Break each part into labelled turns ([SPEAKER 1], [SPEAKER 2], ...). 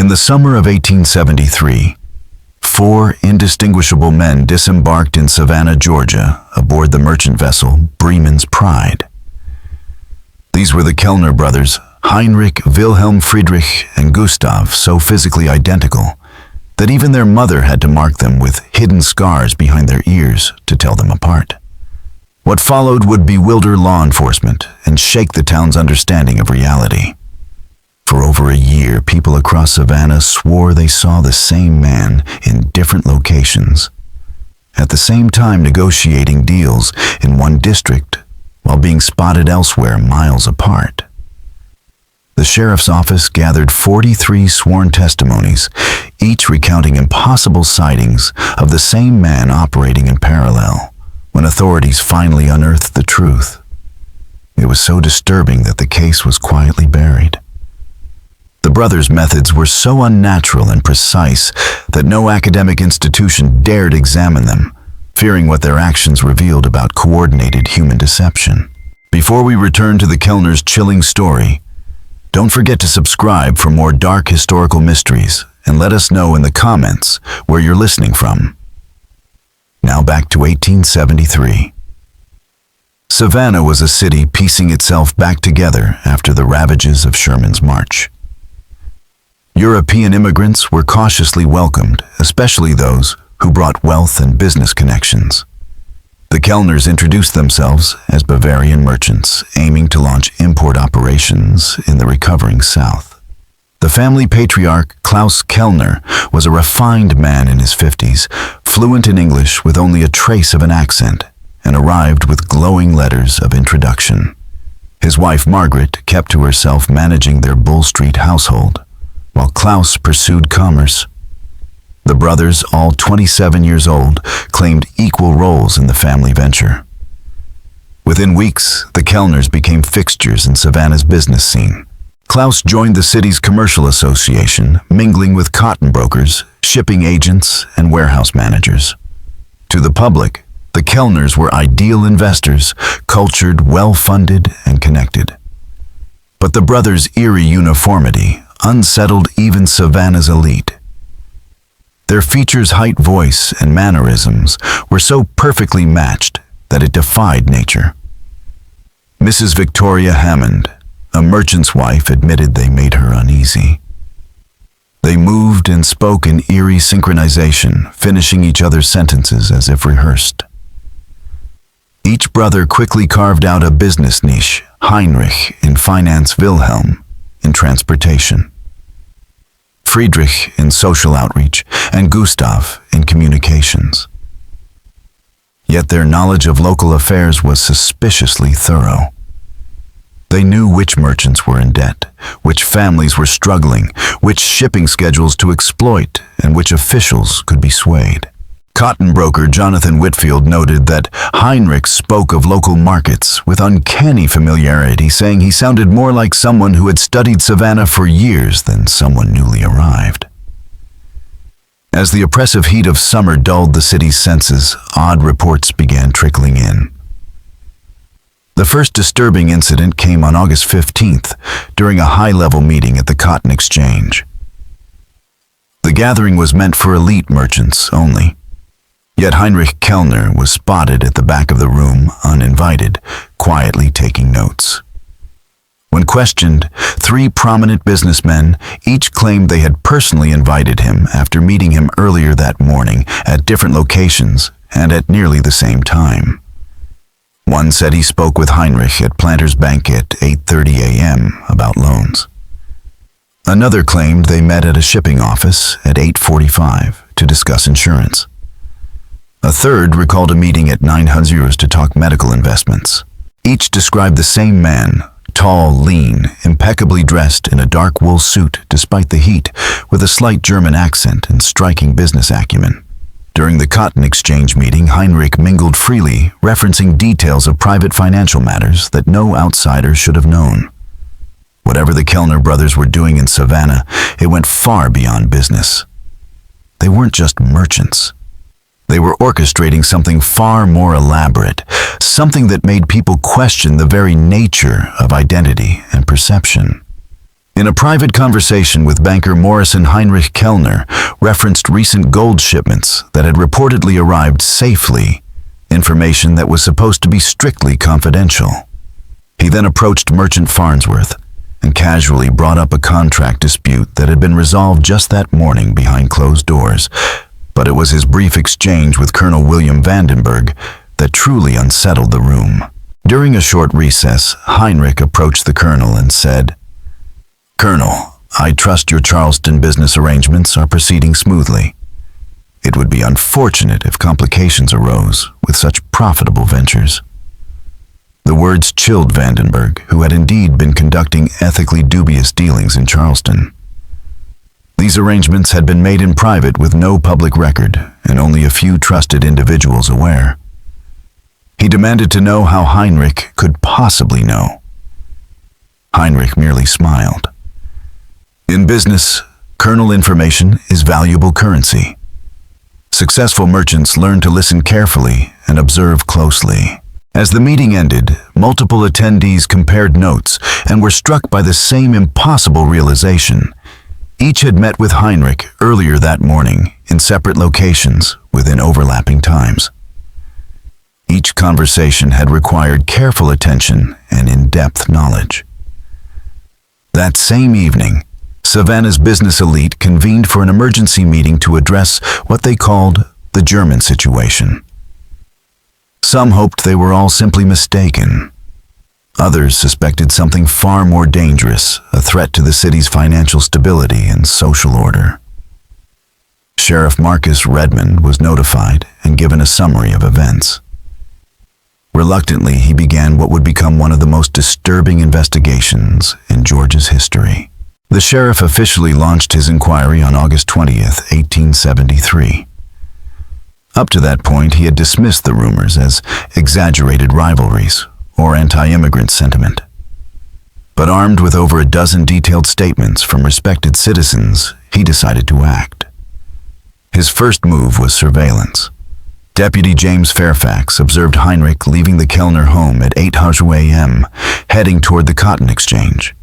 [SPEAKER 1] In the summer of 1873, four indistinguishable men disembarked in Savannah, Georgia, aboard the merchant vessel Bremen's Pride. These were the Kellner brothers, Heinrich, Wilhelm Friedrich, and Gustav, so physically identical that even their mother had to mark them with hidden scars behind their ears to tell them apart. What followed would bewilder law enforcement and shake the town's understanding of reality. For over a year, people across Savannah swore they saw the same man in different locations, at the same time negotiating deals in one district while being spotted elsewhere miles apart. The sheriff's office gathered 43 sworn testimonies, each recounting impossible sightings of the same man operating in parallel, when authorities finally unearthed the truth. It was so disturbing that the case was quietly buried. The brothers' methods were so unnatural and precise that no academic institution dared examine them, fearing what their actions revealed about coordinated human deception. Before we return to the Kellners' chilling story, don't forget to subscribe for more dark historical mysteries and let us know in the comments where you're listening from. Now back to 1873. Savannah was a city piecing itself back together after the ravages of Sherman's march. European immigrants were cautiously welcomed, especially those who brought wealth and business connections. The Kellners introduced themselves as Bavarian merchants, aiming to launch import operations in the recovering South. The family patriarch, Klaus Kellner, was a refined man in his 50s, fluent in English with only a trace of an accent, and arrived with glowing letters of introduction. His wife, Margaret, kept to herself managing their Bull Street household, while Klaus pursued commerce. The brothers, all 27 years old, claimed equal roles in the family venture. Within weeks, the Kellners became fixtures in Savannah's business scene. Klaus joined the city's commercial association, mingling with cotton brokers, shipping agents, and warehouse managers. To the public, the Kellners were ideal investors, cultured, well-funded, and connected. But the brothers' eerie uniformity unsettled even Savannah's elite. Their features, height, voice, and mannerisms were so perfectly matched that it defied nature. Mrs. Victoria Hammond, a merchant's wife, admitted they made her uneasy. They moved and spoke in eerie synchronization, finishing each other's sentences as if rehearsed. Each brother quickly carved out a business niche, Heinrich in finance, Wilhelm in transportation, Friedrich in social outreach, and Gustav in communications. Yet their knowledge of local affairs was suspiciously thorough. They knew which merchants were in debt, which families were struggling, which shipping schedules to exploit, and which officials could be swayed. Cotton broker Jonathan Whitfield noted that Heinrich spoke of local markets with uncanny familiarity, saying he sounded more like someone who had studied Savannah for years than someone newly arrived. As the oppressive heat of summer dulled the city's senses, odd reports began trickling in. The first disturbing incident came on August 15th, during a high-level meeting at the Cotton Exchange. The gathering was meant for elite merchants only. Yet Heinrich Kellner was spotted at the back of the room, uninvited, quietly taking notes. When questioned, three prominent businessmen each claimed they had personally invited him after meeting him earlier that morning at different locations and at nearly the same time. One said he spoke with Heinrich at Planters Bank at 8:30 a.m. about loans. Another claimed they met at a shipping office at 8:45 to discuss insurance. A third recalled a meeting at 900 to talk medical investments. Each described the same man, tall, lean, impeccably dressed in a dark wool suit despite the heat, with a slight German accent and striking business acumen. During the Cotton Exchange meeting, Heinrich mingled freely, referencing details of private financial matters that no outsider should have known. Whatever the Kellner brothers were doing in Savannah, it went far beyond business. They weren't just merchants. They were orchestrating something far more elaborate, something that made people question the very nature of identity and perception. In a private conversation with banker Morrison Heinrich Kellner, referenced recent gold shipments that had reportedly arrived safely, information that was supposed to be strictly confidential. He then approached Merchant Farnsworth and casually brought up a contract dispute that had been resolved just that morning behind closed doors, but it was his brief exchange with Colonel William Vandenberg that truly unsettled the room. During a short recess, Heinrich approached the colonel and said, "Colonel, I trust your Charleston business arrangements are proceeding smoothly. It would be unfortunate if complications arose with such profitable ventures." The words chilled Vandenberg, who had indeed been conducting ethically dubious dealings in Charleston. These arrangements had been made in private with no public record and only a few trusted individuals aware. He demanded to know how Heinrich could possibly know. Heinrich merely smiled. In business, kernel information is valuable currency. Successful merchants learn to listen carefully and observe closely. As the meeting ended, multiple attendees compared notes and were struck by the same impossible realization. Each had met with Heinrich earlier that morning in separate locations within overlapping times. Each conversation had required careful attention and in-depth knowledge. That same evening, Savannah's business elite convened for an emergency meeting to address what they called the German situation. Some hoped they were all simply mistaken. Others suspected something far more dangerous, a threat to the city's financial stability and social order. Sheriff Marcus Redmond was notified and given a summary of events. Reluctantly, he began what would become one of the most disturbing investigations in Georgia's history. The sheriff officially launched his inquiry on August 20th, 1873. Up to that point, he had dismissed the rumors as exaggerated rivalries or anti-immigrant sentiment. But armed with over a dozen detailed statements from respected citizens, he decided to act. His first move was surveillance. Deputy James Fairfax observed Heinrich leaving the Kellner home at 8:00 a.m., heading toward the cotton exchange.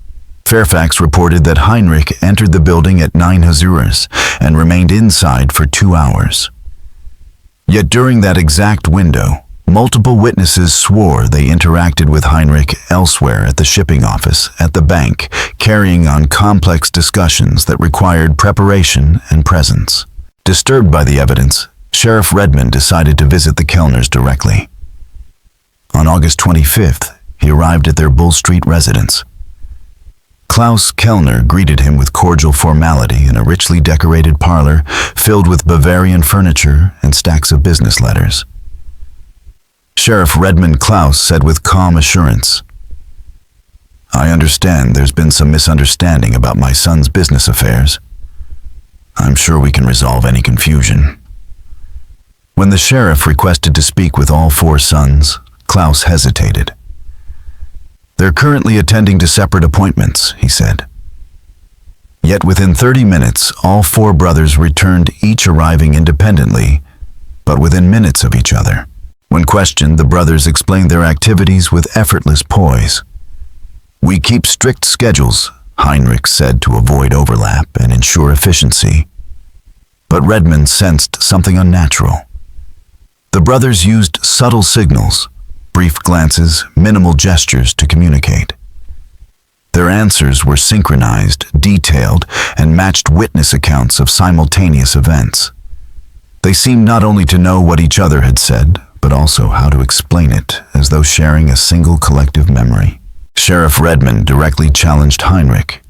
[SPEAKER 1] Fairfax reported that Heinrich entered the building at 9:00 and remained inside for 2 hours. Yet during that exact window, multiple witnesses swore they interacted with Heinrich elsewhere at the shipping office, at the bank, carrying on complex discussions that required preparation and presence. Disturbed by the evidence, Sheriff Redmond decided to visit the Kellners directly. On August 25th, he arrived at their Bull Street residence. Klaus Kellner greeted him with cordial formality in a richly decorated parlor filled with Bavarian furniture and stacks of business letters. Sheriff Redmond Klaus said with calm assurance, "I understand there's been some misunderstanding about my son's business affairs. I'm sure we can resolve any confusion." When the sheriff requested to speak with all 4 sons, Klaus hesitated. "They're currently attending to separate appointments," he said. Yet within 30 minutes, all 4 brothers returned, each arriving independently, but within minutes of each other. When questioned, the brothers explained their activities with effortless poise. "We keep strict schedules," Heinrich said, to avoid overlap and ensure efficiency. But Redmond sensed something unnatural. The brothers used subtle signals, brief glances, minimal gestures to communicate. Their answers were synchronized, detailed, and matched witness accounts of simultaneous events. They seemed not only to know what each other had said, but also how to explain it, as though sharing a single collective memory. Sheriff Redmond directly challenged Heinrich.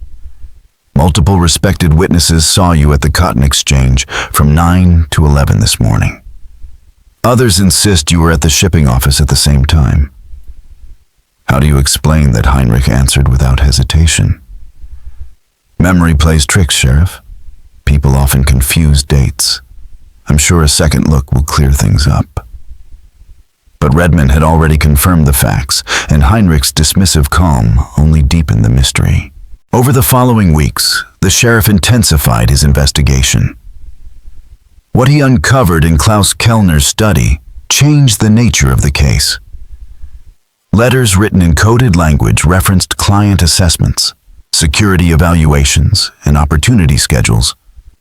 [SPEAKER 1] "Multiple respected witnesses saw you at the cotton exchange from 9 to 11 this morning. Others insist you were at the shipping office at the same time." "How do you explain that?" Heinrich answered without hesitation. "Memory plays tricks, Sheriff. People often confuse dates. I'm sure a second look will clear things up." But Redmond had already confirmed the facts, and Heinrich's dismissive calm only deepened the mystery. Over the following weeks, the sheriff intensified his investigation. What he uncovered in Klaus Kellner's study changed the nature of the case. Letters written in coded language referenced client assessments, security evaluations, and opportunity schedules,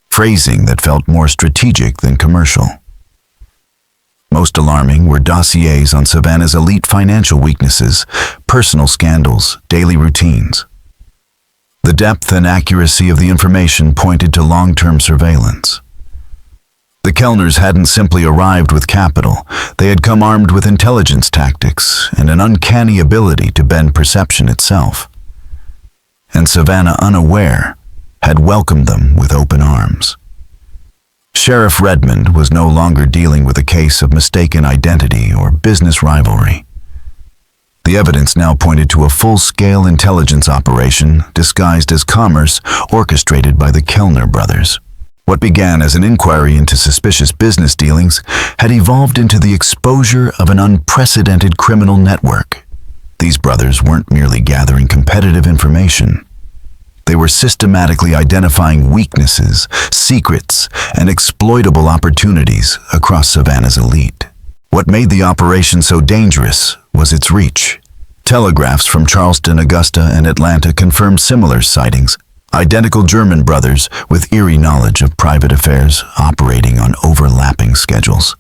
[SPEAKER 1] phrasing that felt more strategic than commercial. Most alarming were dossiers on Savannah's elite financial weaknesses, personal scandals, daily routines. The depth and accuracy of the information pointed to long-term surveillance. The Kellners hadn't simply arrived with capital, they had come armed with intelligence tactics and an uncanny ability to bend perception itself. And Savannah, unaware, had welcomed them with open arms. Sheriff Redmond was no longer dealing with a case of mistaken identity or business rivalry. The evidence now pointed to a full-scale intelligence operation disguised as commerce orchestrated by the Kellner brothers. What began as an inquiry into suspicious business dealings had evolved into the exposure of an unprecedented criminal network. These brothers weren't merely gathering competitive information. They were systematically identifying weaknesses, secrets, and exploitable opportunities across Savannah's elite. What made the operation so dangerous was its reach. Telegraphs from Charleston, Augusta, and Atlanta confirmed similar sightings, identical German brothers with eerie knowledge of private affairs operating on overlapping schedules.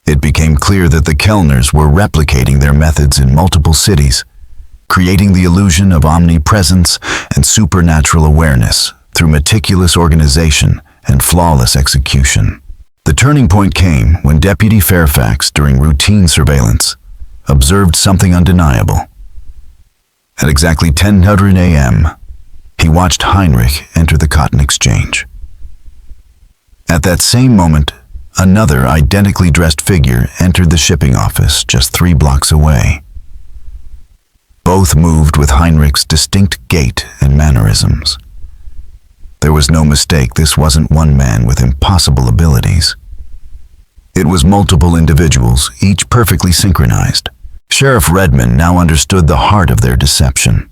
[SPEAKER 1] It became clear that the Kellners were replicating their methods in multiple cities, creating the illusion of omnipresence and supernatural awareness through meticulous organization and flawless execution. The turning point came when Deputy Fairfax, during routine surveillance, observed something undeniable. At exactly 10:00 a.m., he watched Heinrich enter the cotton exchange. At that same moment, another identically dressed figure entered the shipping office just 3 blocks away. Both moved with Heinrich's distinct gait and mannerisms. There was no mistake, this wasn't one man with impossible abilities. It was multiple individuals, each perfectly synchronized. Sheriff Redmond now understood the heart of their deception.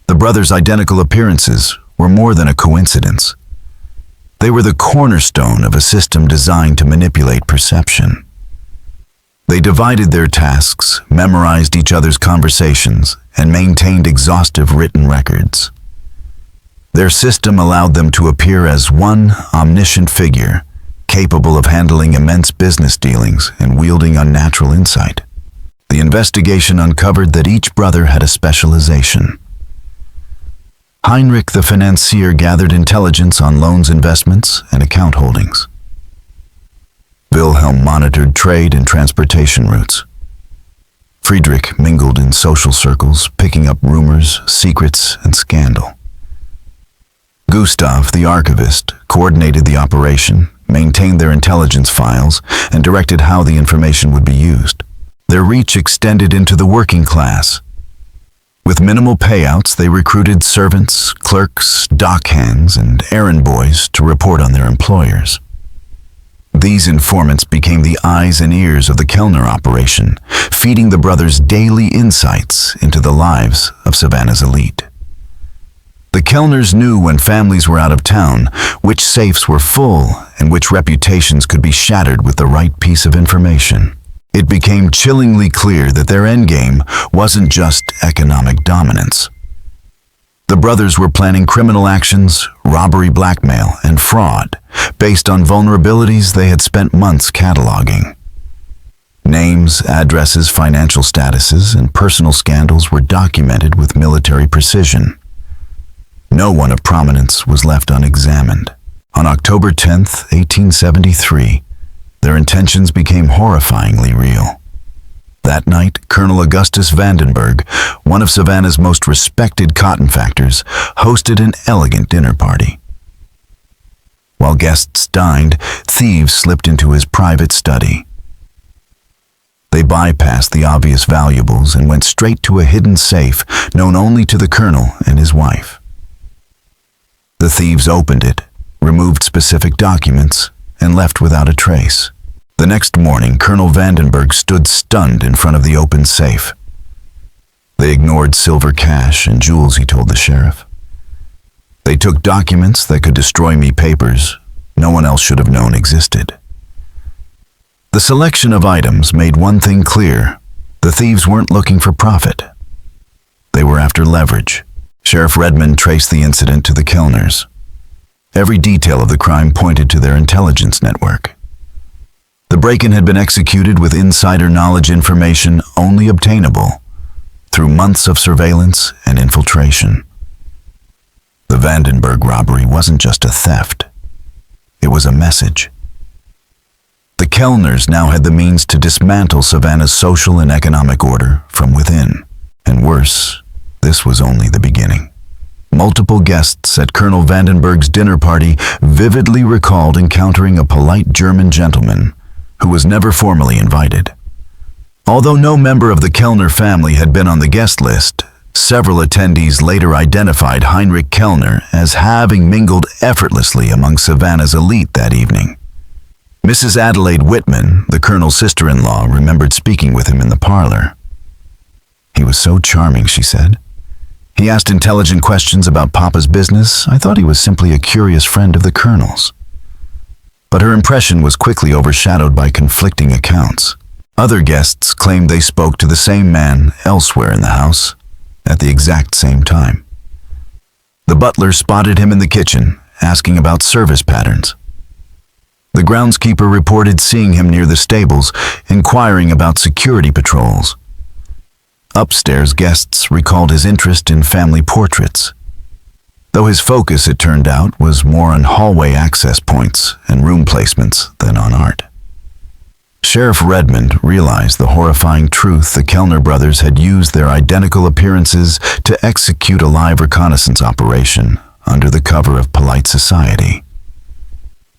[SPEAKER 1] The brothers' identical appearances were more than a coincidence. They were the cornerstone of a system designed to manipulate perception. They divided their tasks, memorized each other's conversations, and maintained exhaustive written records. Their system allowed them to appear as one omniscient figure, capable of handling immense business dealings and wielding unnatural insight. The investigation uncovered that each brother had a specialization. Heinrich the financier gathered intelligence on loans, investments, and account holdings. Wilhelm monitored trade and transportation routes. Friedrich mingled in social circles, picking up rumors, secrets, and scandal. Gustav, the archivist, coordinated the operation, maintained their intelligence files, and directed how the information would be used. Their reach extended into the working class. With minimal payouts, they recruited servants, clerks, dockhands, and errand boys to report on their employers. These informants became the eyes and ears of the Kellner operation, feeding the brothers daily insights into the lives of Savannah's elite. The Kellners knew when families were out of town, which safes were full, and which reputations could be shattered with the right piece of information. It became chillingly clear that their endgame wasn't just economic dominance. The brothers were planning criminal actions, robbery, blackmail, and fraud based on vulnerabilities they had spent months cataloging. Names, addresses, financial statuses, and personal scandals were documented with military precision. No one of prominence was left unexamined. On October 10, 1873, their intentions became horrifyingly real. That night, Colonel Augustus Vandenberg, one of Savannah's most respected cotton factors, hosted an elegant dinner party. While guests dined, thieves slipped into his private study. They bypassed the obvious valuables and went straight to a hidden safe known only to the colonel and his wife. The thieves opened it, removed specific documents, and left without a trace. The next morning, Colonel Vandenberg stood stunned in front of the open safe. They ignored silver cash and jewels, he told the sheriff. They took documents that could destroy me, papers no one else should have known existed. The selection of items made one thing clear: the thieves weren't looking for profit. They were after leverage. Sheriff Redmond traced the incident to the Kellners. Every detail of the crime pointed to their intelligence network. The break-in had been executed with insider knowledge information only obtainable through months of surveillance and infiltration. The Vandenberg robbery wasn't just a theft. It was a message. The Kellners now had the means to dismantle Savannah's social and economic order from within. And worse, this was only the beginning. Multiple guests at Colonel Vandenberg's dinner party vividly recalled encountering a polite German gentleman who was never formally invited. Although no member of the Kellner family had been on the guest list, several attendees later identified Heinrich Kellner as having mingled effortlessly among Savannah's elite that evening. Mrs. Adelaide Whitman, the colonel's sister-in-law, remembered speaking with him in the parlor. "He was so charming," she said. "He asked intelligent questions about Papa's business. I thought he was simply a curious friend of the colonel's." But her impression was quickly overshadowed by conflicting accounts. Other guests claimed they spoke to the same man elsewhere in the house at the exact same time. The butler spotted him in the kitchen, asking about service patterns. The groundskeeper reported seeing him near the stables, inquiring about security patrols. Upstairs guests recalled his interest in family portraits, though his focus, it turned out, was more on hallway access points and room placements than on art. Sheriff Redmond realized the horrifying truth: the Kellner brothers had used their identical appearances to execute a live reconnaissance operation under the cover of polite society.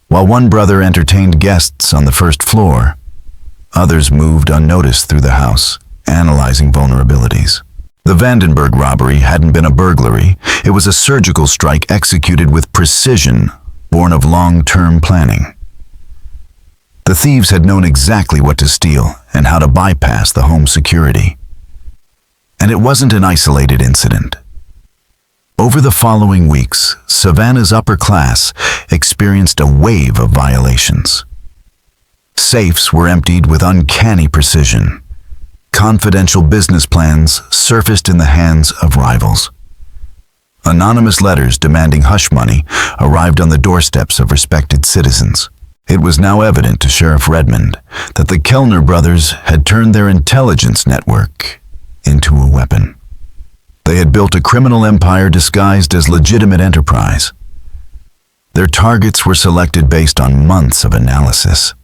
[SPEAKER 1] While one brother entertained guests on the first floor, others moved unnoticed through the house, analyzing vulnerabilities. The Vandenberg robbery hadn't been a burglary. It was a surgical strike executed with precision, born of long-term planning. The thieves had known exactly what to steal and how to bypass the home security. And it wasn't an isolated incident. Over the following weeks, Savannah's upper class experienced a wave of violations. Safes were emptied with uncanny precision. Confidential business plans surfaced in the hands of rivals. Anonymous letters demanding hush money arrived on the doorsteps of respected citizens. It was now evident to Sheriff Redmond that the Kellner brothers had turned their intelligence network into a weapon. They had built a criminal empire disguised as legitimate enterprise. Their targets were selected based on months of analysis.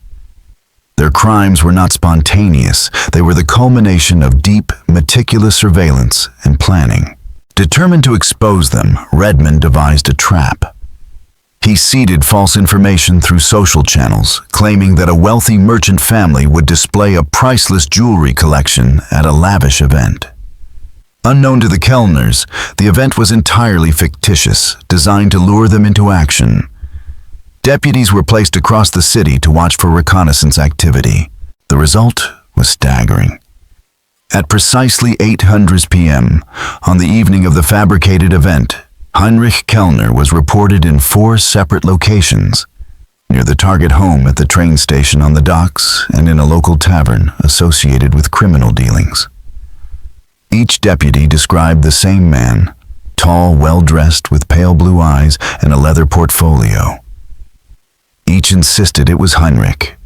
[SPEAKER 1] Their crimes were not spontaneous. They were the culmination of deep, meticulous surveillance and planning. Determined to expose them, Redmond devised a trap. He seeded false information through social channels, claiming that a wealthy merchant family would display a priceless jewelry collection at a lavish event. Unknown to the Kellners, the event was entirely fictitious, designed to lure them into action. Deputies were placed across the city to watch for reconnaissance activity. The result was staggering. At precisely 8:00 p.m., on the evening of the fabricated event, Heinrich Kellner was reported in 4 separate locations, near the target home, at the train station, on the docks, and in a local tavern associated with criminal dealings. Each deputy described the same man, tall, well-dressed, with pale blue eyes and a leather portfolio. Each insisted it was Heinrich,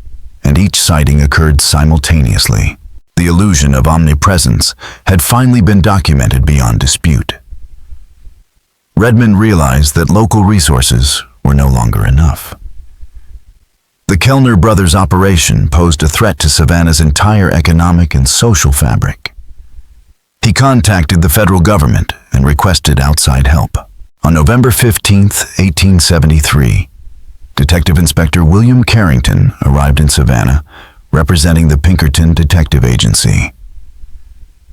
[SPEAKER 1] and each sighting occurred simultaneously. The illusion of omnipresence had finally been documented beyond dispute. Redmond realized that local resources were no longer enough. The Kellner brothers' operation posed a threat to Savannah's entire economic and social fabric. He contacted the federal government and requested outside help. On November 15, 1873, Detective Inspector William Carrington arrived in Savannah, representing the Pinkerton Detective Agency.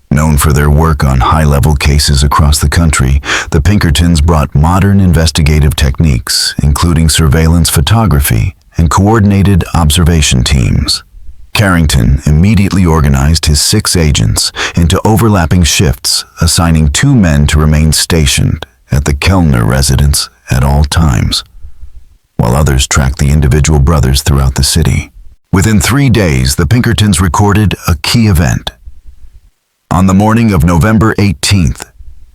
[SPEAKER 1] Known for their work on high-level cases across the country, the Pinkertons brought modern investigative techniques, including surveillance photography and coordinated observation teams. Carrington immediately organized his 6 agents into overlapping shifts, assigning 2 men to remain stationed at the Kellner residence at all times, while others tracked the individual brothers throughout the city. Within 3 days, the Pinkertons recorded a key event. On the morning of November 18th,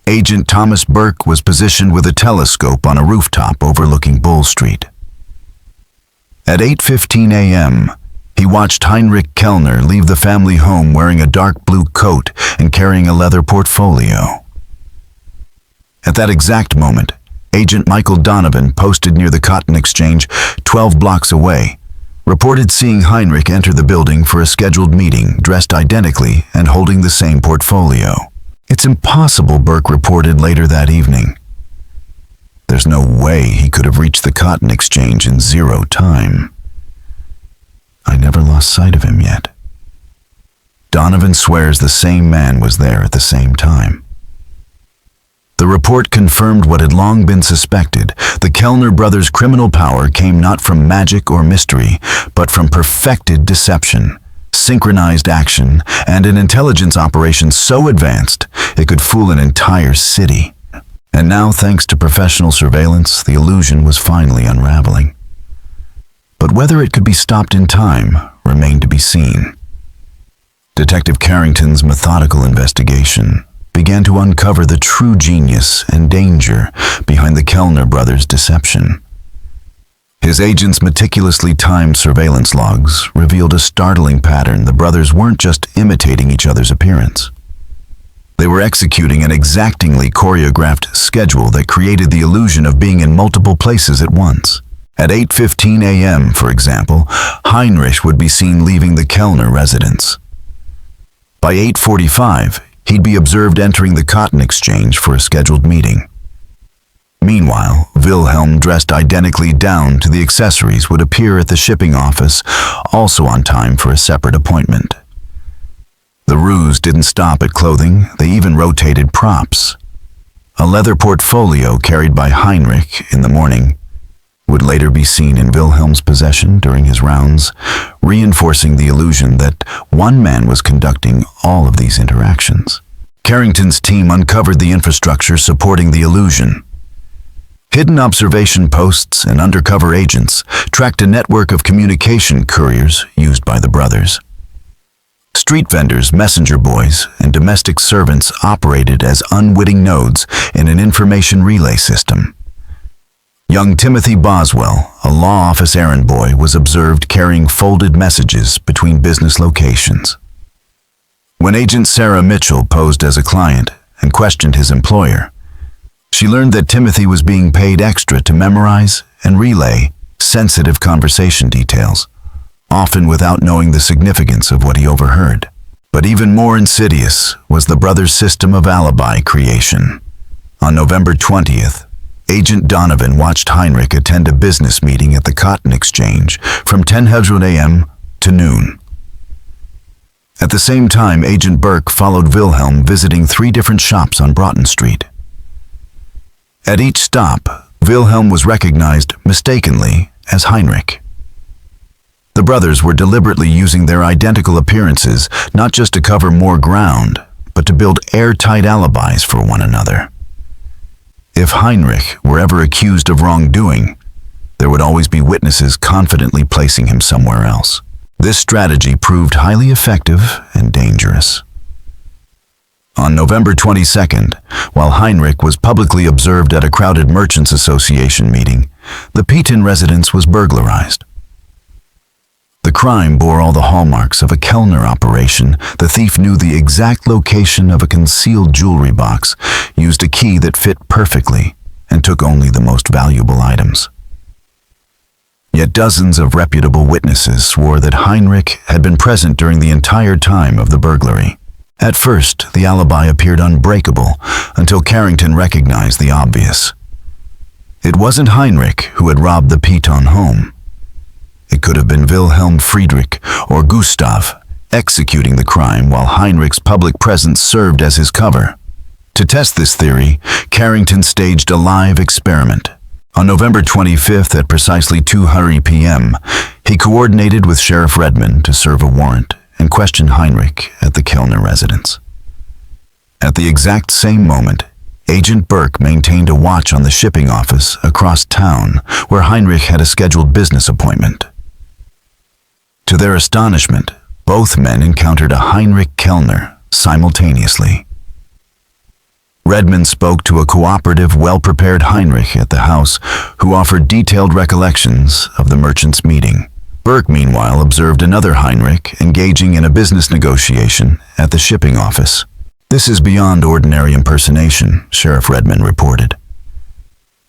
[SPEAKER 1] Agent Thomas Burke was positioned with a telescope on a rooftop overlooking Bull Street. At 8:15 a.m., he watched Heinrich Kellner leave the family home wearing a dark blue coat and carrying a leather portfolio. At that exact moment, Agent Michael Donovan, posted near the Cotton Exchange 12 blocks away, reported seeing Heinrich enter the building for a scheduled meeting, dressed identically and holding the same portfolio. "It's impossible," Burke reported later that evening. "There's no way he could have reached the Cotton Exchange in 0 time. I never lost sight of him yet." Donovan swears the same man was there at the same time. The report confirmed what had long been suspected. The Kellner brothers' criminal power came not from magic or mystery, but from perfected deception, synchronized action, and an intelligence operation so advanced it could fool an entire city. And now, thanks to professional surveillance, the illusion was finally unraveling. But whether it could be stopped in time remained to be seen. Detective Carrington's methodical investigation began to uncover the true genius and danger behind the Kellner brothers' deception. His agents' meticulously timed surveillance logs revealed a startling pattern. The brothers weren't just imitating each other's appearance. They were executing an exactingly choreographed schedule that created the illusion of being in multiple places at once. At 8:15 a.m., for example, Heinrich would be seen leaving the Kellner residence. By 8:45, he'd be observed entering the Cotton Exchange for a scheduled meeting. Meanwhile, Wilhelm, dressed identically down to the accessories, would appear at the shipping office, also on time for a separate appointment. The ruse didn't stop at clothing, they even rotated props. A leather portfolio carried by Heinrich in the morning would later be seen in Wilhelm's possession during his rounds, reinforcing the illusion that one man was conducting all of these interactions. Carrington's team uncovered the infrastructure supporting the illusion. Hidden observation posts and undercover agents tracked a network of communication couriers used by the brothers. Street vendors, messenger boys, and domestic servants operated as unwitting nodes in an information relay system. Young Timothy Boswell, a law office errand boy, was observed carrying folded messages between business locations. When Agent Sarah Mitchell posed as a client and questioned his employer, she learned that Timothy was being paid extra to memorize and relay sensitive conversation details, often without knowing the significance of what he overheard. But even more insidious was the brothers' system of alibi creation. On November 20th, Agent Donovan watched Heinrich attend a business meeting at the Cotton Exchange from 10:00 a.m. to noon. At the same time, Agent Burke followed Wilhelm visiting 3 different shops on Broughton Street. At each stop, Wilhelm was recognized mistakenly as Heinrich. The brothers were deliberately using their identical appearances not just to cover more ground, but to build airtight alibis for one another. If Heinrich were ever accused of wrongdoing, there would always be witnesses confidently placing him somewhere else. This strategy proved highly effective and dangerous. On November 22nd, while Heinrich was publicly observed at a crowded Merchants Association meeting, the Peaton residence was burglarized. The crime bore all the hallmarks of a Kellner operation. The thief knew the exact location of a concealed jewelry box, used a key that fit perfectly, and took only the most valuable items. Yet dozens of reputable witnesses swore that Heinrich had been present during the entire time of the burglary. At first, the alibi appeared unbreakable until Carrington recognized the obvious. It wasn't Heinrich who had robbed the Peaton home. It could have been Wilhelm Friedrich or Gustav executing the crime while Heinrich's public presence served as his cover. To test this theory, Carrington staged a live experiment. On November 25th at precisely 2:00 p.m., he coordinated with Sheriff Redmond to serve a warrant and question Heinrich at the Kellner residence. At the exact same moment, Agent Burke maintained a watch on the shipping office across town where Heinrich had a scheduled business appointment. To their astonishment, both men encountered a Heinrich Kellner simultaneously. Redmond spoke to a cooperative, well-prepared Heinrich at the house, who offered detailed recollections of the merchants' meeting. Burke, meanwhile, observed another Heinrich engaging in a business negotiation at the shipping office. "This is beyond ordinary impersonation," Sheriff Redmond reported.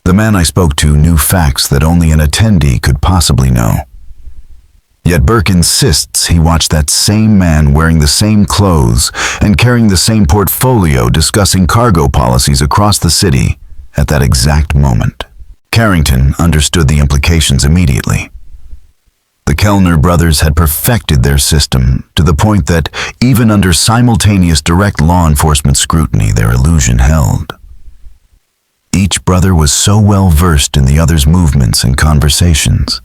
[SPEAKER 1] "The man I spoke to knew facts that only an attendee could possibly know." Yet Burke insists he watched that same man wearing the same clothes and carrying the same portfolio discussing cargo policies across the city at that exact moment. Carrington understood the implications immediately. The Kellner brothers had perfected their system to the point that even under simultaneous direct law enforcement scrutiny, their illusion held. Each brother was so well versed in the other's movements and conversations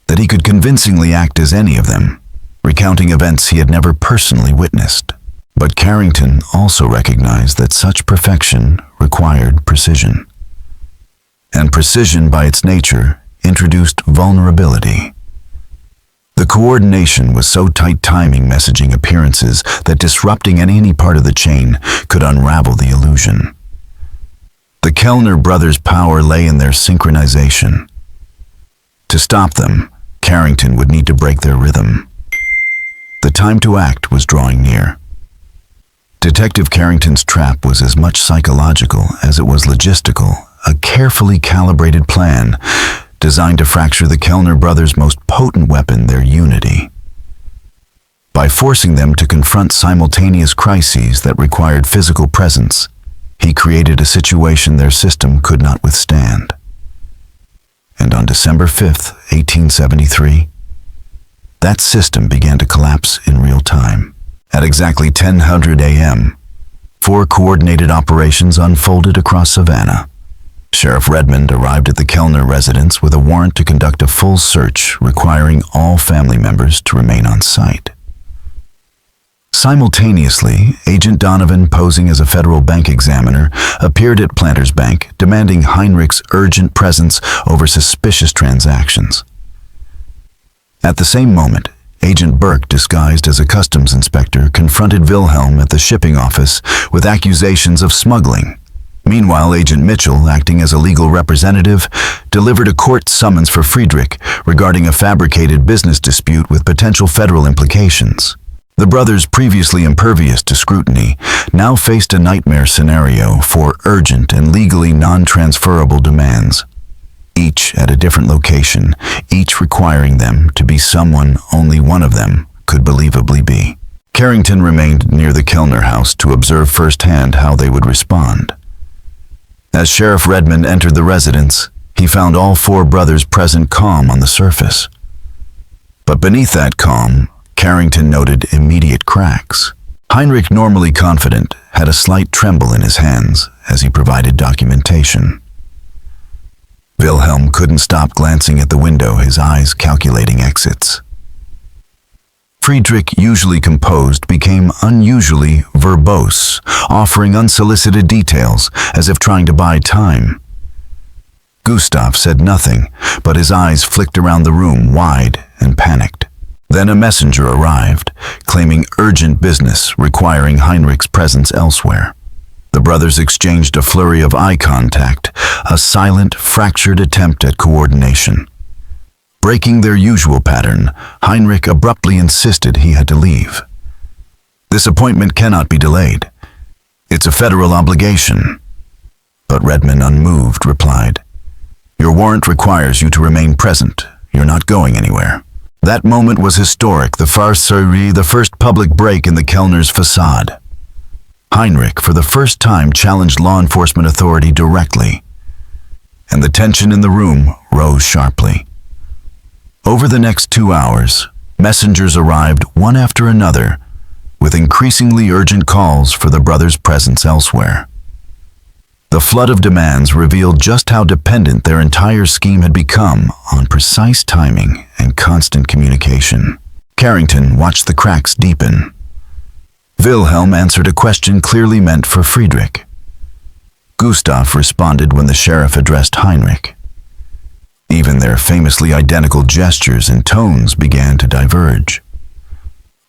[SPEAKER 1] that he could convincingly act as any of them, recounting events he had never personally witnessed. But Carrington also recognized that such perfection required precision. And precision by its nature introduced vulnerability. The coordination was so tight, timing messaging appearances that disrupting any part of the chain could unravel the illusion. The Kellner brothers' power lay in their synchronization. To stop them, Carrington would need to break their rhythm. The time to act was drawing near. Detective Carrington's trap was as much psychological as it was logistical, a carefully calibrated plan designed to fracture the Kellner brothers' most potent weapon, their unity. By forcing them to confront simultaneous crises that required physical presence, he created a situation their system could not withstand. And on December 5th, 1873, that system began to collapse in real time. At exactly 10:00 a.m., 4 coordinated operations unfolded across Savannah. Sheriff Redmond arrived at the Kellner residence with a warrant to conduct a full search, requiring all family members to remain on site. Simultaneously, Agent Donovan, posing as a federal bank examiner, appeared at Planters Bank, demanding Heinrich's urgent presence over suspicious transactions. At the same moment, Agent Burke, disguised as a customs inspector, confronted Wilhelm at the shipping office with accusations of smuggling. Meanwhile, Agent Mitchell, acting as a legal representative, delivered a court summons for Friedrich regarding a fabricated business dispute with potential federal implications. The brothers, previously impervious to scrutiny, now faced a nightmare scenario for urgent and legally non-transferable demands, each at a different location, each requiring them to be someone only one of them could believably be. Carrington remained near the Kellner house to observe firsthand how they would respond. As Sheriff Redmond entered the residence, he found all 4 brothers present, calm on the surface. But beneath that calm, Carrington noted immediate cracks. Heinrich, normally confident, had a slight tremble in his hands as he provided documentation. Wilhelm couldn't stop glancing at the window, his eyes calculating exits. Friedrich, usually composed, became unusually verbose, offering unsolicited details as if trying to buy time. Gustav said nothing, but his eyes flicked around the room, wide and panicked. Then a messenger arrived, claiming urgent business requiring Heinrich's presence elsewhere. The brothers exchanged a flurry of eye contact, a silent, fractured attempt at coordination. Breaking their usual pattern, Heinrich abruptly insisted he had to leave. "This appointment cannot be delayed. It's a federal obligation." But Redmond, unmoved, replied, "Your warrant requires you to remain present. You're not going anywhere." That moment was historic, the first public break in the Kellner's facade. Heinrich, for the first time, challenged law enforcement authority directly, and the tension in the room rose sharply. Over the next 2 hours, messengers arrived one after another, with increasingly urgent calls for the brothers' presence elsewhere. The flood of demands revealed just how dependent their entire scheme had become on precise timing and constant communication. Carrington watched the cracks deepen. Wilhelm answered a question clearly meant for Friedrich. Gustav responded when the sheriff addressed Heinrich. Even their famously identical gestures and tones began to diverge.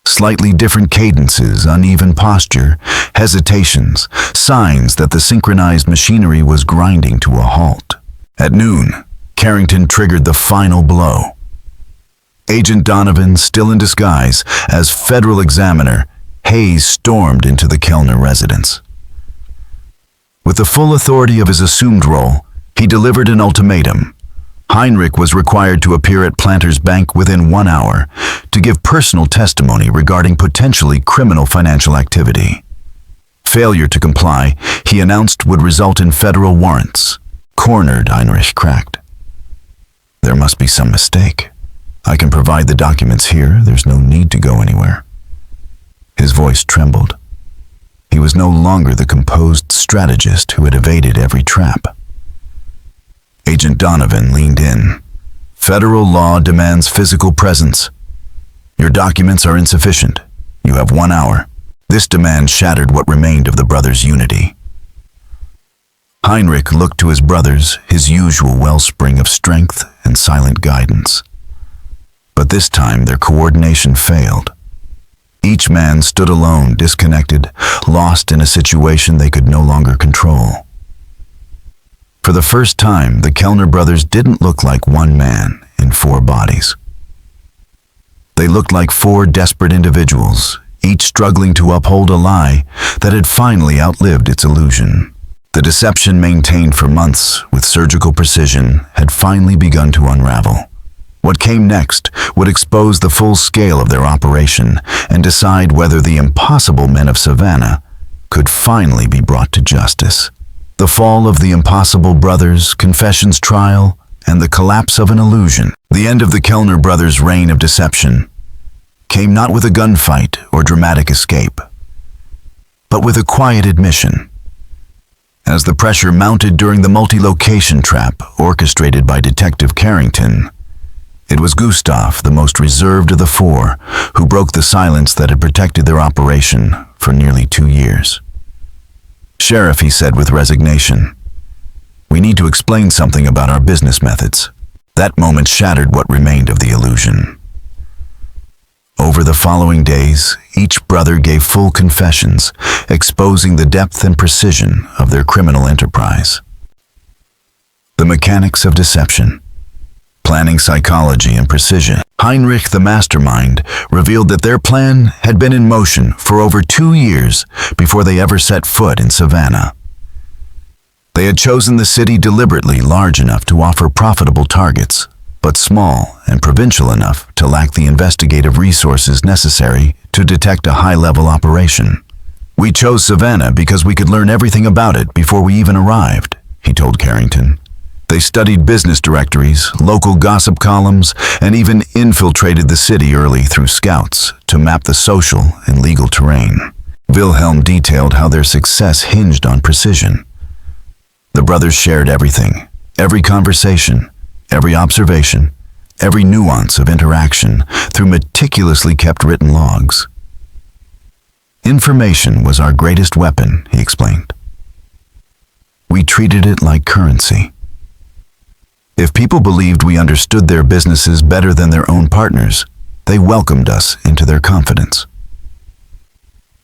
[SPEAKER 1] slightly different cadences, uneven posture, hesitations, signs that the synchronized machinery was grinding to a halt. At noon, Carrington triggered the final blow. Agent Donovan, still in disguise as federal examiner, Hayes stormed into the Kellner residence. With the full authority of his assumed role, he delivered an ultimatum. Heinrich was required to appear at Planter's Bank within 1 hour to give personal testimony regarding potentially criminal financial activity. Failure to comply, he announced, would result in federal warrants. Cornered, Heinrich cracked. There must be some mistake. I can provide the documents here. There's no need to go anywhere. His voice trembled. He was no longer the composed strategist who had evaded every trap. Agent Donovan leaned in. Federal law demands physical presence. Your documents are insufficient. You have 1 hour. This demand shattered what remained of the brothers' unity. Heinrich looked to his brothers, his usual wellspring of strength and silent guidance. But this time their coordination failed. Each man stood alone, disconnected, lost in a situation they could no longer control. For the first time, the Kellner brothers didn't look like one man in 4 bodies. They looked like 4 desperate individuals, each struggling to uphold a lie that had finally outlived its illusion. The deception maintained for months with surgical precision had finally begun to unravel. What came next would expose the full scale of their operation and decide whether the impossible men of Savannah could finally be brought to justice. The fall of the Impossible Brothers, Confessions trial, and the collapse of an illusion. The end of the Kellner brothers' reign of deception came not with a gunfight or dramatic escape, but with a quiet admission. As the pressure mounted during the multi-location trap orchestrated by Detective Carrington, it was Gustav, the most reserved of the 4, who broke the silence that had protected their operation for nearly 2 years. "Sheriff," he said with resignation, "we need to explain something about our business methods." That moment shattered what remained of the illusion. Over the following days, each brother gave full confessions, exposing the depth and precision of their criminal enterprise. The mechanics of deception, planning, psychology, and precision. Heinrich, the mastermind, revealed that their plan had been in motion for over 2 years before they ever set foot in Savannah. They had chosen the city deliberately large enough to offer profitable targets, but small and provincial enough to lack the investigative resources necessary to detect a high-level operation. "We chose Savannah because we could learn everything about it before we even arrived," he told Carrington. They studied business directories, local gossip columns, and even infiltrated the city early through scouts to map the social and legal terrain. Wilhelm detailed how their success hinged on precision. The brothers shared everything, every conversation, every observation, every nuance of interaction through meticulously kept written logs. "Information was our greatest weapon," he explained. "We treated it like currency. If people believed we understood their businesses better than their own partners, they welcomed us into their confidence."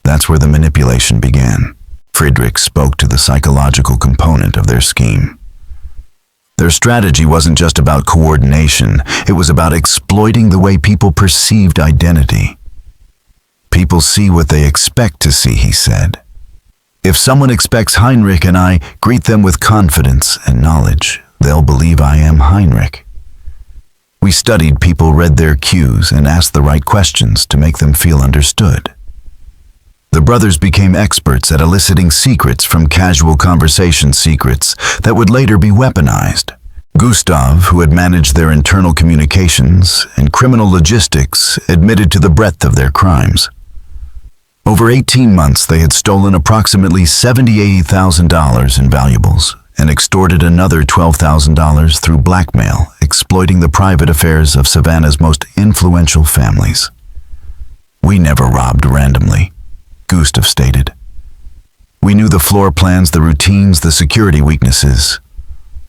[SPEAKER 1] That's where the manipulation began. Friedrich spoke to the psychological component of their scheme. Their strategy wasn't just about coordination, it was about exploiting the way people perceived identity. "People see what they expect to see," he said. "If someone expects Heinrich and I greet them with confidence and knowledge, they'll believe I am Heinrich." We studied people, read their cues, and asked the right questions to make them feel understood. The brothers became experts at eliciting secrets from casual conversation, secrets that would later be weaponized. Gustav, who had managed their internal communications and criminal logistics, admitted to the breadth of their crimes. Over 18 months, they had stolen approximately $70,000-$80,000 in valuables and extorted another $12,000 through blackmail, exploiting the private affairs of Savannah's most influential families. "We never robbed randomly," Gustav stated. "We knew the floor plans, the routines, the security weaknesses.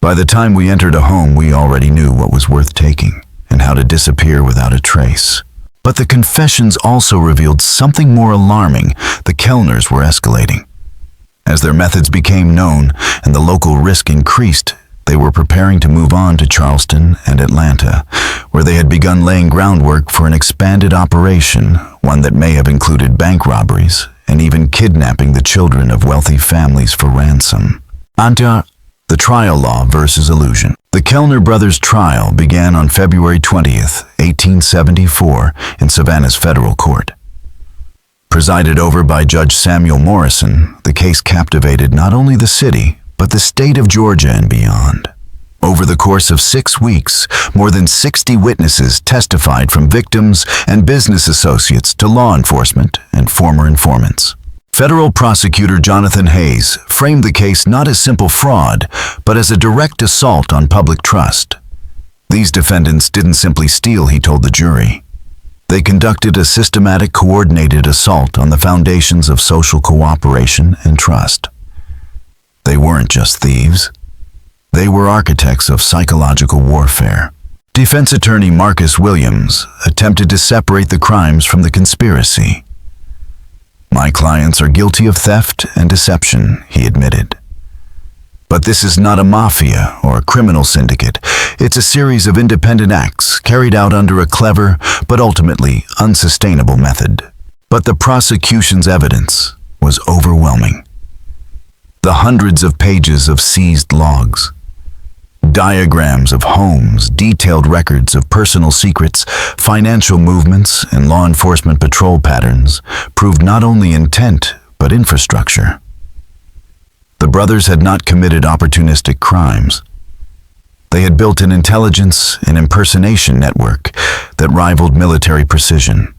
[SPEAKER 1] By the time we entered a home, we already knew what was worth taking and how to disappear without a trace." But the confessions also revealed something more alarming. The Kellners were escalating. As their methods became known and the local risk increased, they were preparing to move on to Charleston and Atlanta, where they had begun laying groundwork for an expanded operation, one that may have included bank robberies and even kidnapping the children of wealthy families for ransom. The trial law versus illusion. The Kellner Brothers' trial began on February 20th, 1874, in Savannah's federal court. Presided over by Judge Samuel Morrison, the case captivated not only the city, but the state of Georgia and beyond. Over the course of 6 weeks, more than 60 witnesses testified, from victims and business associates to law enforcement and former informants. Federal prosecutor Jonathan Hayes framed the case not as simple fraud, but as a direct assault on public trust. These defendants didn't simply steal, he told the jury. They conducted a systematic, coordinated assault on the foundations of social cooperation and trust. They weren't just thieves. They were architects of psychological warfare. Defense attorney Marcus Williams attempted to separate the crimes from the conspiracy. "My clients are guilty of theft and deception," he admitted. "But this is not a mafia or a criminal syndicate. It's a series of independent acts carried out under a clever but ultimately unsustainable method." But the prosecution's evidence was overwhelming. The hundreds of pages of seized logs, diagrams of homes, detailed records of personal secrets, financial movements, and law enforcement patrol patterns proved not only intent but infrastructure. The brothers had not committed opportunistic crimes. They had built an intelligence and impersonation network that rivaled military precision.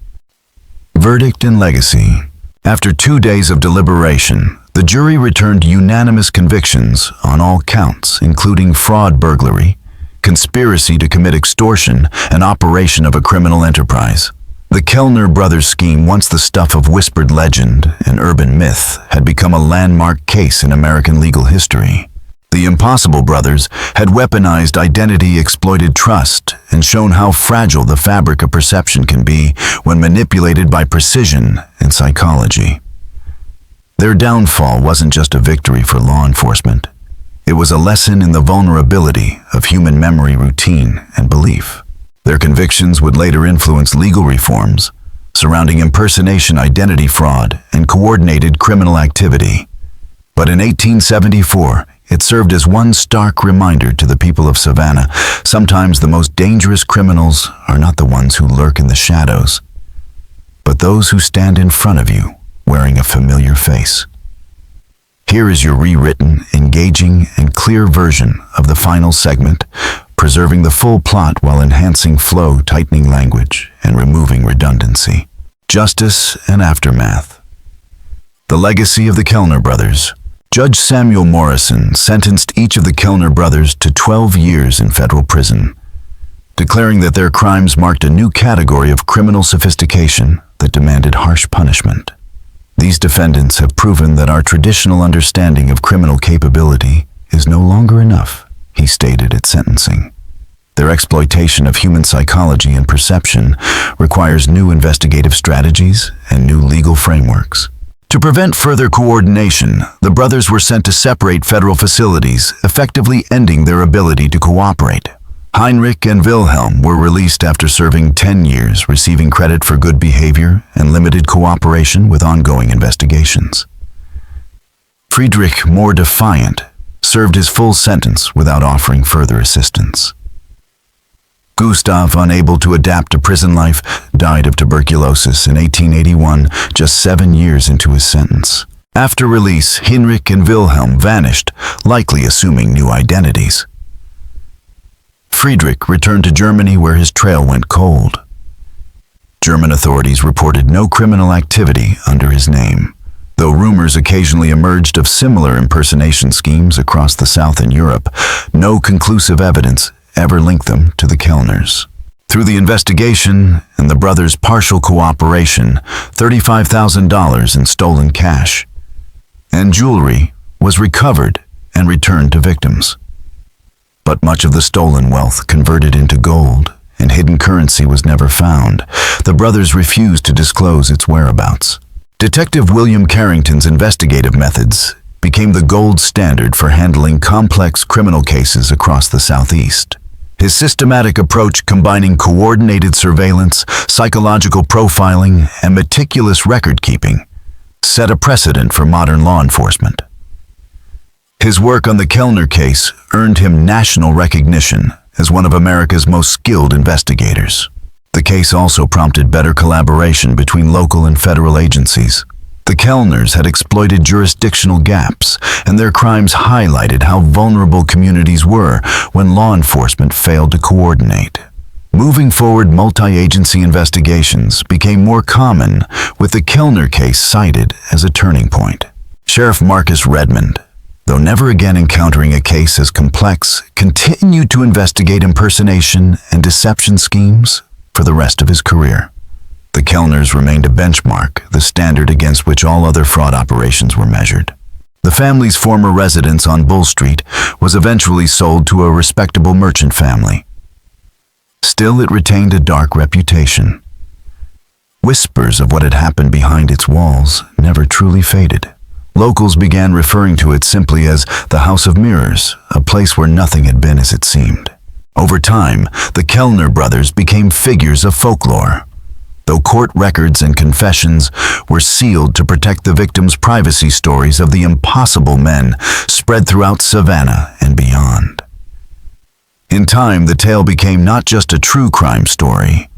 [SPEAKER 1] Verdict and legacy. After 2 days of deliberation, the jury returned unanimous convictions on all counts, including fraud, burglary, conspiracy to commit extortion, and operation of a criminal enterprise. The Kellner Brothers scheme, once the stuff of whispered legend and urban myth, had become a landmark case in American legal history. The Impossible Brothers had weaponized identity, exploited trust, and shown how fragile the fabric of perception can be when manipulated by precision and psychology. Their downfall wasn't just a victory for law enforcement. It was a lesson in the vulnerability of human memory, routine, and belief. Their convictions would later influence legal reforms surrounding impersonation, identity fraud, and coordinated criminal activity. But in 1874, it served as one stark reminder to the people of Savannah: sometimes the most dangerous criminals are not the ones who lurk in the shadows, but those who stand in front of you wearing a familiar face. Here is your rewritten, engaging, and clear version of the final segment, preserving the full plot while enhancing flow, tightening language, and removing redundancy. Justice and aftermath. The legacy of the Kellner Brothers. Judge Samuel Morrison sentenced each of the Kellner brothers to 12 years in federal prison, declaring that their crimes marked a new category of criminal sophistication that demanded harsh punishment. These defendants have proven that our traditional understanding of criminal capability is no longer enough, he stated at sentencing. Their exploitation of human psychology and perception requires new investigative strategies and new legal frameworks. To prevent further coordination, the brothers were sent to separate federal facilities, effectively ending their ability to cooperate. Heinrich and Wilhelm were released after serving 10 years, receiving credit for good behavior and limited cooperation with ongoing investigations. Friedrich, more defiant, served his full sentence without offering further assistance. Gustav, unable to adapt to prison life, died of tuberculosis in 1881, just 7 years into his sentence. After release, Heinrich and Wilhelm vanished, likely assuming new identities. Friedrich returned to Germany, where his trail went cold. German authorities reported no criminal activity under his name, though rumors occasionally emerged of similar impersonation schemes across the South and Europe. No conclusive evidence ever linked them to the Kellners. Through the investigation and the brothers' partial cooperation, $35,000 in stolen cash and jewelry was recovered and returned to victims. But much of the stolen wealth converted into gold and hidden currency was never found. The brothers refused to disclose its whereabouts. Detective William Carrington's investigative methods became the gold standard for handling complex criminal cases across the Southeast. His systematic approach, combining coordinated surveillance, psychological profiling, and meticulous record-keeping, set a precedent for modern law enforcement. His work on the Kellner case earned him national recognition as one of America's most skilled investigators. The case also prompted better collaboration between local and federal agencies. The Kellners had exploited jurisdictional gaps, and their crimes highlighted how vulnerable communities were when law enforcement failed to coordinate. Moving forward, multi-agency investigations became more common, with the Kellner case cited as a turning point. Sheriff Marcus Redmond, though never again encountering a case as complex, continued to investigate impersonation and deception schemes for the rest of his career. The Kellners remained a benchmark, the standard against which all other fraud operations were measured. The family's former residence on Bull Street was eventually sold to a respectable merchant family. Still, it retained a dark reputation. Whispers of what had happened behind its walls never truly faded. Locals began referring to it simply as the House of Mirrors, a place where nothing had been as it seemed. Over time, the Kellner brothers became figures of folklore. Though court records and confessions were sealed to protect the victims' privacy, stories of the impossible men spread throughout Savannah and beyond. In time, the tale became not just a true crime story,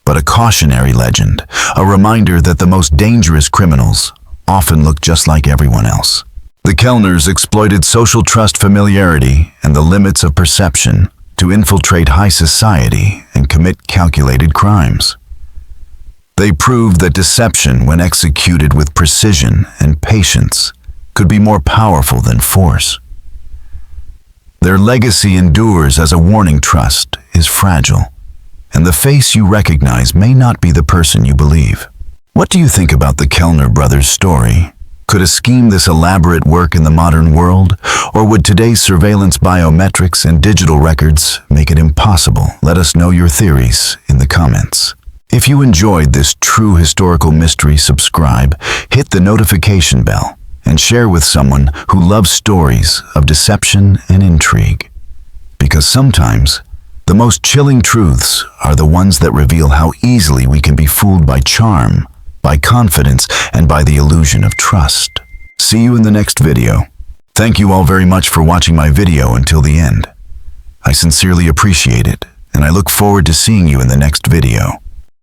[SPEAKER 1] but a cautionary legend, a reminder that the most dangerous criminals often look just like everyone else. The Kellners exploited social trust, familiarity, and the limits of perception to infiltrate high society and commit calculated crimes. They proved that deception, when executed with precision and patience, could be more powerful than force. Their legacy endures as a warning: trust is fragile, and the face you recognize may not be the person you believe. What do you think about the Kellner brothers' story? Could a scheme this elaborate work in the modern world, or would today's surveillance, biometrics, and digital records make it impossible? Let us know your theories in the comments. If you enjoyed this true historical mystery, subscribe, hit the notification bell, and share with someone who loves stories of deception and intrigue. Because sometimes, the most chilling truths are the ones that reveal how easily we can be fooled by charm, by confidence, and by the illusion of trust. See you in the next video. Thank you all very much for watching my video until the end. I sincerely appreciate it, and I look forward to seeing you in the next video.